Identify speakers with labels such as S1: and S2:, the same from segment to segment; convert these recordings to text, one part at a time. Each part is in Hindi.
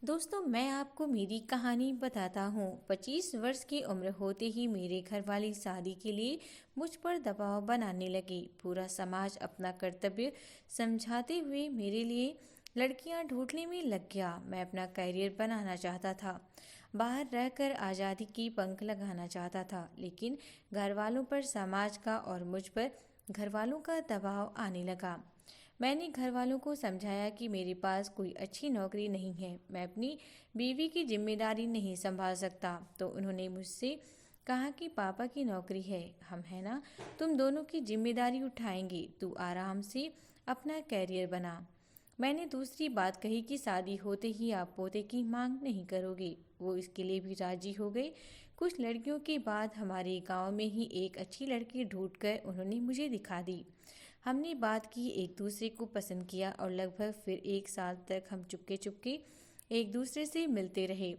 S1: दोस्तों, मैं आपको मेरी कहानी बताता हूँ। 25 वर्ष की उम्र होते ही मेरे घर वाले शादी के लिए मुझ पर दबाव बनाने लगे। पूरा समाज अपना कर्तव्य समझाते हुए मेरे लिए लड़कियाँ ढूंढने में लग गया। मैं अपना करियर बनाना चाहता था, बाहर रहकर आज़ादी की पंख लगाना चाहता था, लेकिन घर वालों पर समाज का और मुझ पर घर वालों का दबाव आने लगा। मैंने घर वालों को समझाया कि मेरे पास कोई अच्छी नौकरी नहीं है, मैं अपनी बीवी की जिम्मेदारी नहीं संभाल सकता। तो उन्होंने मुझसे कहा कि पापा की नौकरी है, हम है ना, तुम दोनों की जिम्मेदारी उठाएंगे, तू आराम से अपना कैरियर बना। मैंने दूसरी बात कही कि शादी होते ही आप पोते की मांग नहीं करोगे। वो इसके लिए भी राजी हो गए। कुछ लड़कियों के बाद हमारे गांव में ही एक अच्छी लड़की ढूंढकर उन्होंने मुझे दिखा दी। हमने बात की, एक दूसरे को पसंद किया और लगभग फिर 1 साल तक हम चुपके चुपके एक दूसरे से मिलते रहे।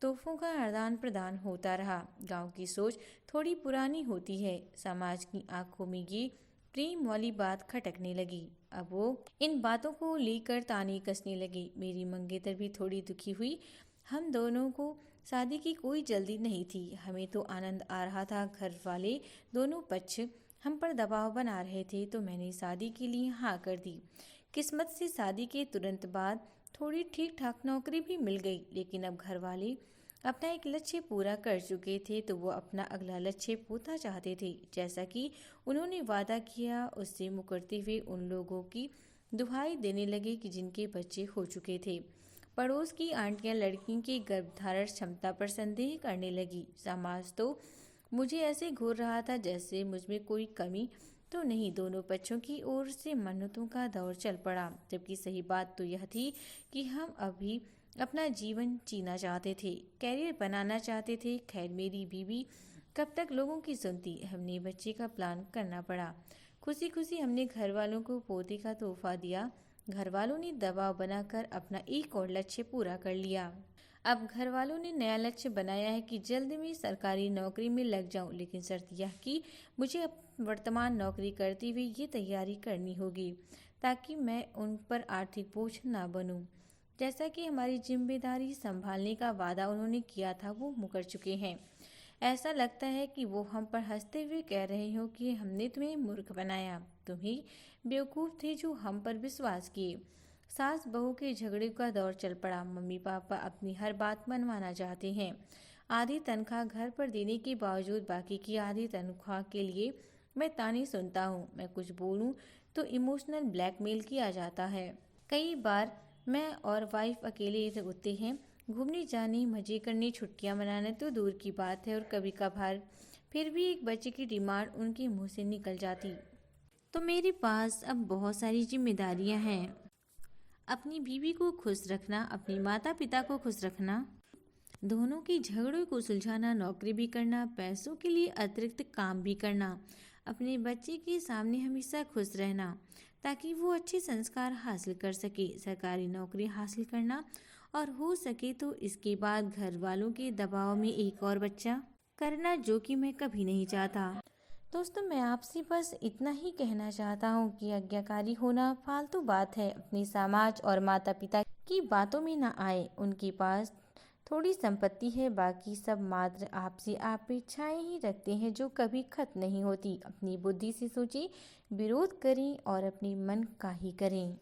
S1: तोहफों का आदान प्रदान होता रहा। गांव की सोच थोड़ी पुरानी होती है। समाज की आंखों में ये प्रेम वाली बात खटकने लगी। अब वो इन बातों को लेकर ताने कसने लगी। मेरी मंगेतर भी थोड़ी दुखी हुई। हम दोनों को शादी की कोई जल्दी नहीं थी, हमें तो आनंद आ रहा था। घर वाले दोनों पक्ष हम पर दबाव बना रहे थे, तो मैंने शादी के लिए हाँ कर दी। किस्मत से शादी के तुरंत बाद थोड़ी ठीक ठाक नौकरी भी मिल गई, लेकिन अब घर वाले अपना एक लक्ष्य पूरा कर चुके थे, तो वो अपना अगला लक्ष्य पूरा चाहते थे। जैसा कि उन्होंने वादा किया, उससे मुकरते हुए उन लोगों की दुहाई देने लगे कि जिनके बच्चे हो चुके थे। पड़ोस की आंटियां लड़की की गर्भधारण क्षमता पर संदेह करने लगी। समाज तो मुझे ऐसे घूर रहा था जैसे मुझमें कोई कमी तो नहीं। दोनों पक्षों की ओर से मन्नतों का दौर चल पड़ा, जबकि सही बात तो यह थी कि हम अभी अपना जीवन जीना चाहते थे, कैरियर बनाना चाहते थे। खैर, मेरी बीवी कब तक लोगों की सुनती, हमने बच्चे का प्लान करना पड़ा। खुशी खुशी हमने घर वालों को पोते का तोहफा दिया। घर वालों ने दबाव बनाकर अपना एक और लक्ष्य पूरा कर लिया। अब घर वालों ने नया लक्ष्य बनाया है कि जल्द में सरकारी नौकरी में लग जाऊं, लेकिन शर्त यह कि मुझे अब वर्तमान नौकरी करते हुए ये तैयारी करनी होगी ताकि मैं उन पर आर्थिक बोझ ना बनूं। जैसा कि हमारी जिम्मेदारी संभालने का वादा उन्होंने किया था, वो मुकर चुके हैं। ऐसा लगता है कि वो हम पर हंसते हुए कह रहे हो कि हमने तुम्हें मूर्ख बनाया, तुम ही बेवकूफ़ थे जो हम पर विश्वास किए। सास बहू के झगड़े का दौर चल पड़ा। मम्मी पापा अपनी हर बात मनवाना चाहते हैं। आधी तनख्वाह घर पर देने के बावजूद बाकी की आधी तनख्वाह के लिए मैं ताने सुनता हूँ। मैं कुछ बोलूँ तो इमोशनल ब्लैकमेल किया जाता है। कई बार मैं और वाइफ अकेले होते हैं। घूमने जाने, मजे करने, छुट्टियां मनाने तो दूर की बात है, और कभी कभार फिर भी एक बच्चे की डिमांड उनके मुंह से निकल जाती। तो मेरे पास अब बहुत सारी जिम्मेदारियां हैं। अपनी बीवी को खुश रखना, अपने माता पिता को खुश रखना, दोनों के झगड़ों को सुलझाना, नौकरी भी करना, पैसों के लिए अतिरिक्त काम भी करना, अपने बच्चे के सामने हमेशा खुश रहना ताकि वो अच्छे संस्कार हासिल कर सके, सरकारी नौकरी हासिल करना, और हो सके तो इसके बाद घर वालों के दबाव में एक और बच्चा करना, जो कि मैं कभी नहीं चाहता। दोस्तों, मैं आपसे बस इतना ही कहना चाहता हूँ कि आज्ञाकारी होना फालतू बात है। अपने समाज और माता पिता की बातों में ना आए। उनके पास थोड़ी संपत्ति है, बाकी सब मात्र आपसे अपेक्षाएं ही रखते हैं जो कभी खत्म नहीं होती। अपनी बुद्धि से सोचें, विरोध करें और अपने मन का ही करें।